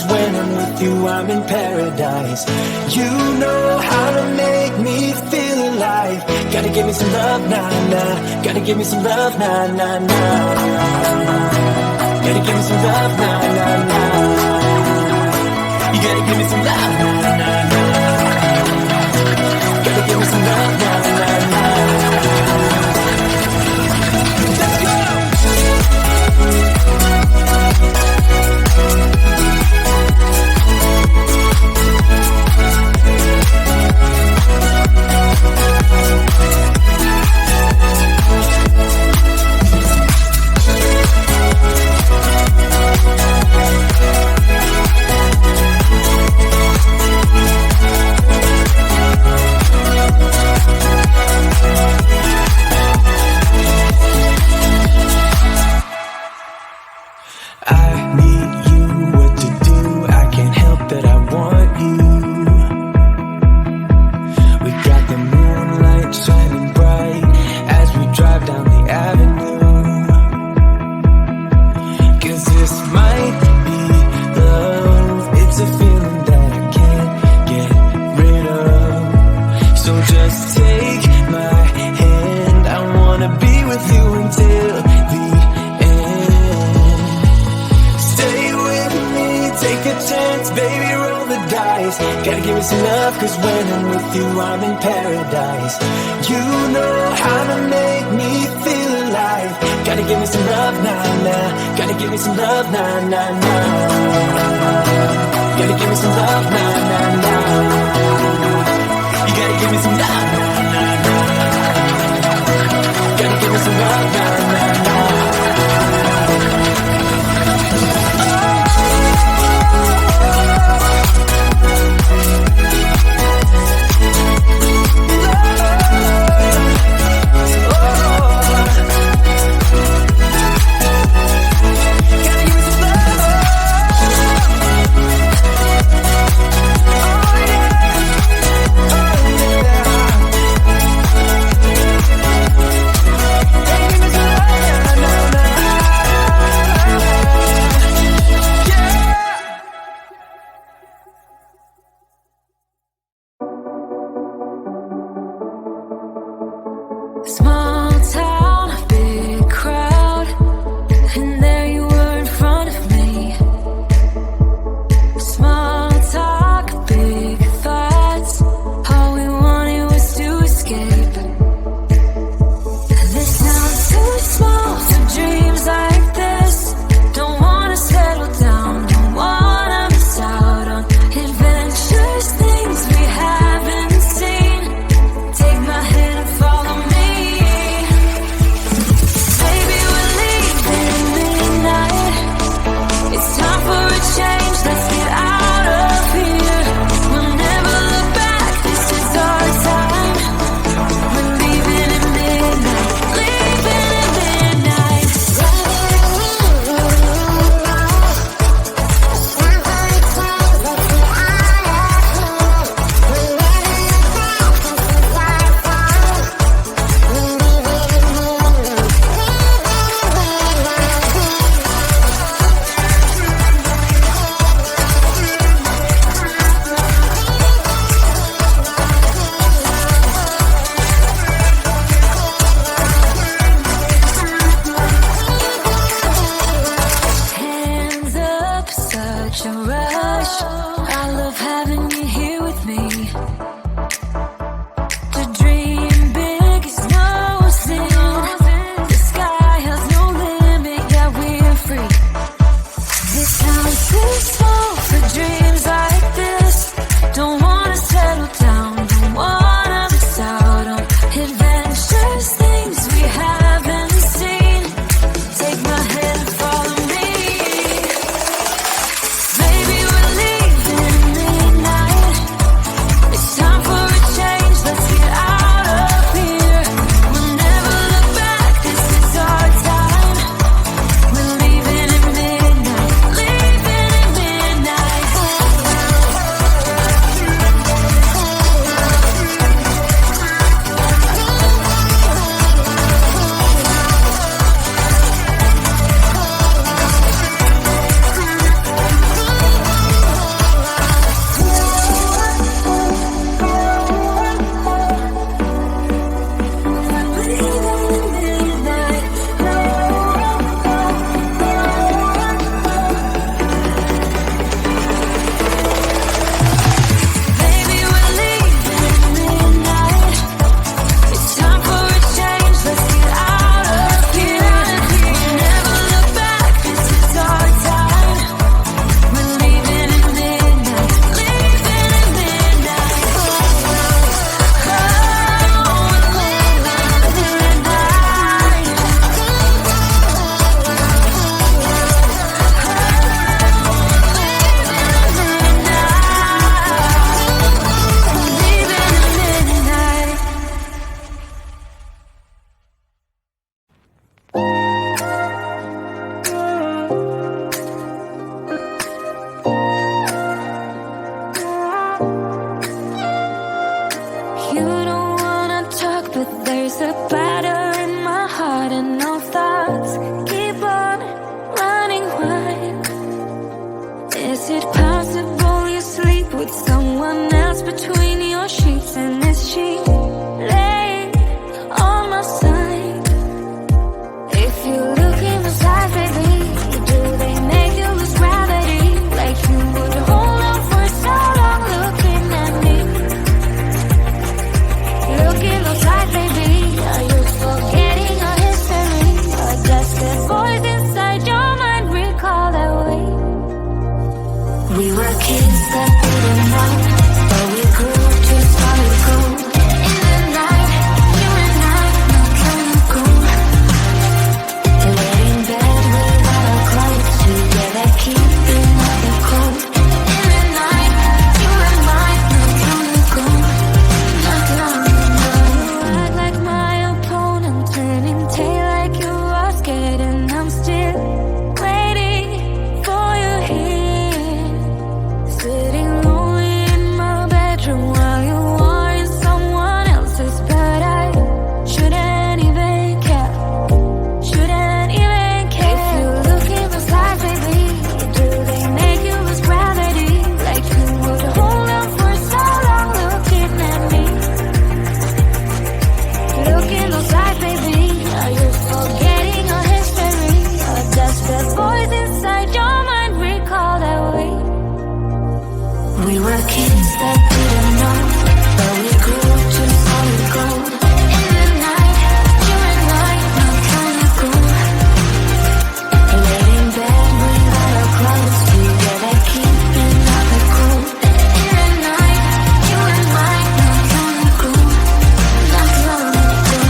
'cause when I'm with you I'm in paradise. You know how to make me feel alive. Gotta give me some love, nah, nah. Gotta give me some love, nah, nah, nah. Gotta give me some love, nah, nah, nah. You gotta give me some love, nah, nah, nah. Gotta give me some love, nah, nah, nah. Let's go! Gotta give me some love, 'cause when I'm with you I'm in paradise. You know how to make me feel alive. Gotta give me some love, nah, nah. Gotta give me some love, nah, nah, nah. Gotta give me some love, nah, nah, nah. You gotta give me some love, nah, nah, nah. Gotta give me some love, nah, nah, nah. Midnight possible you sleep with someone else between your sheets? And is she laying on my side? If you look in the side, baby, do they make you lose gravity? Like you would hold on for so long looking at me. Look in the side, baby, are you forgetting our history? Or does that voice inside your mind recall that way? We were kids that didn't know, but we grew to solid gold. In the night, you and I, not long ago. Lay in bed without our clothes, together keeping up the cold. In the night, you and I, not long ago. Not long ago. Act like my opponent, turning tail like you are scared, and I'm still waiting for you here. Sitting lonely in my bedroom while you are in someone else's, but I shouldn't even care. Shouldn't even care. If you look in the side, baby, do they make you lose gravity? Like you would hold on for so long looking at me. Look in the side, baby, are you forgetting our history? Or does that voice inside your mind recall that way? We were kids that didn't know, but we grew to solid gold. In the night, you and I, not long ago. Laid in bed without our clothes, together keeping up the cold. In the night, you and I, not long ago. Not long ago.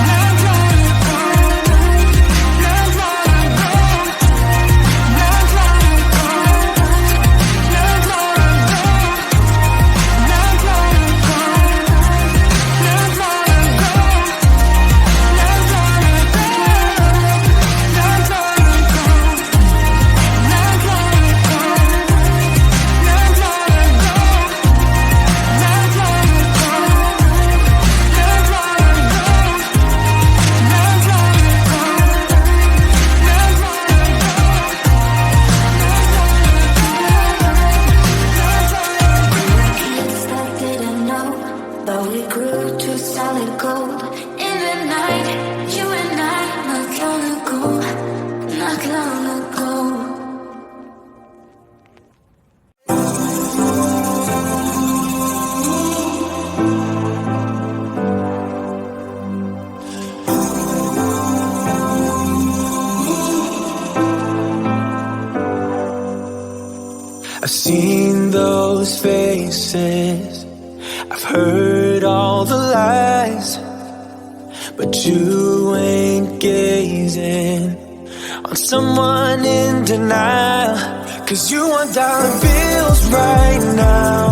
Not long ago. Not long ago. Not long ago. Not long Kids that didn't know, but we grew to solid gold. In the night, you and I, not long ago. Not long ago. I've seen those faces, I've heard all the lies, but you ain't gazing on someone in denial. 'Cause you want dollar bills right now,